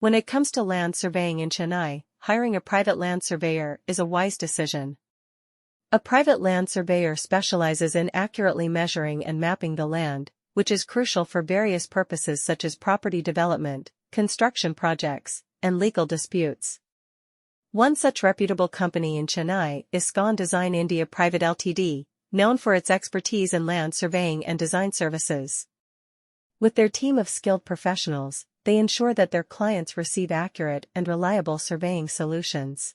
When it comes to land surveying in Chennai, hiring a private land surveyor is a wise decision. A private land surveyor specializes in accurately measuring and mapping the land, which is crucial for various purposes such as property development, construction projects, and legal disputes. One such reputable company in Chennai is Scon Design India Private Ltd, known for its expertise in land surveying and design services. With their team of skilled professionals, they ensure that their clients receive accurate and reliable surveying solutions.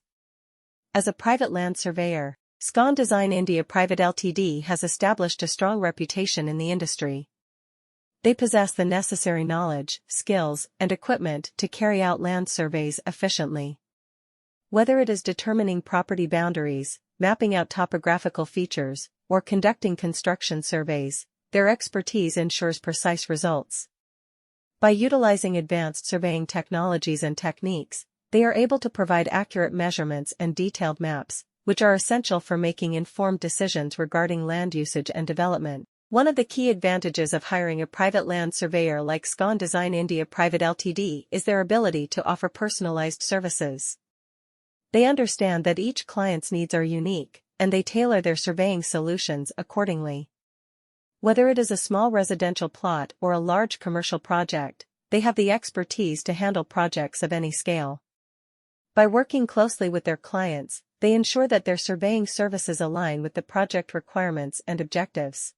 As a private land surveyor, Scon Design India Private Ltd has established a strong reputation in the industry. They possess the necessary knowledge, skills, and equipment to carry out land surveys efficiently. Whether it is determining property boundaries, mapping out topographical features, or conducting construction surveys, their expertise ensures precise results. By utilizing advanced surveying technologies and techniques, they are able to provide accurate measurements and detailed maps, which are essential for making informed decisions regarding land usage and development. One of the key advantages of hiring a private land surveyor like Scon Design India Private Ltd is their ability to offer personalized services. They understand that each client's needs are unique, and they tailor their surveying solutions accordingly. Whether it is a small residential plot or a large commercial project, they have the expertise to handle projects of any scale. By working closely with their clients, they ensure that their surveying services align with the project requirements and objectives.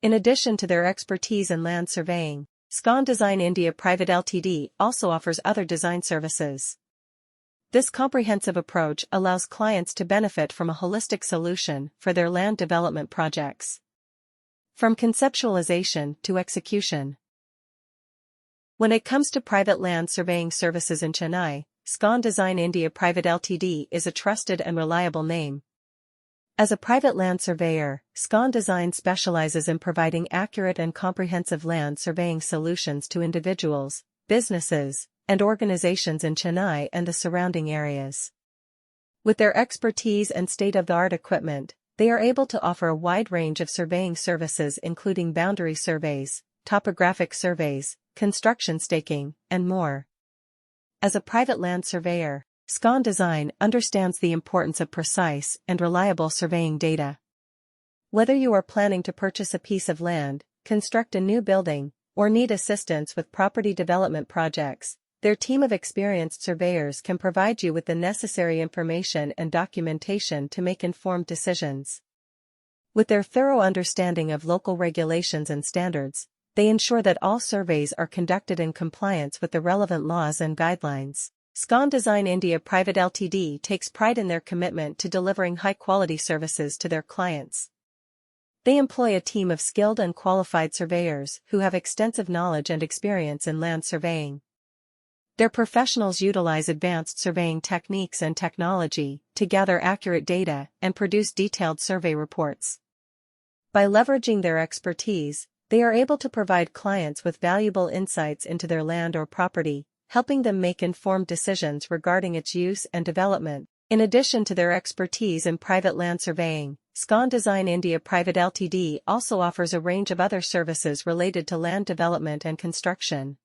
In addition to their expertise in land surveying, Scon Design India Private Ltd also offers other design services. This comprehensive approach allows clients to benefit from a holistic solution for their land development projects. From conceptualization to execution. When it comes to private land surveying services in Chennai, Scon Design India Private Ltd is a trusted and reliable name. As a private land surveyor, Scon Design specializes in providing accurate and comprehensive land surveying solutions to individuals, businesses, and organizations in Chennai and the surrounding areas. With their expertise and state-of-the-art equipment, they are able to offer a wide range of surveying services including boundary surveys, topographic surveys, construction staking, and more. As a private land surveyor, Scon Design understands the importance of precise and reliable surveying data. Whether you are planning to purchase a piece of land, construct a new building, or need assistance with property development projects, their team of experienced surveyors can provide you with the necessary information and documentation to make informed decisions. With their thorough understanding of local regulations and standards, they ensure that all surveys are conducted in compliance with the relevant laws and guidelines. Scon Design India Private Ltd takes pride in their commitment to delivering high-quality services to their clients. They employ a team of skilled and qualified surveyors who have extensive knowledge and experience in land surveying. Their professionals utilize advanced surveying techniques and technology to gather accurate data and produce detailed survey reports. By leveraging their expertise, they are able to provide clients with valuable insights into their land or property, helping them make informed decisions regarding its use and development. In addition to their expertise in private land surveying, Scon Design India Private Ltd also offers a range of other services related to land development and construction.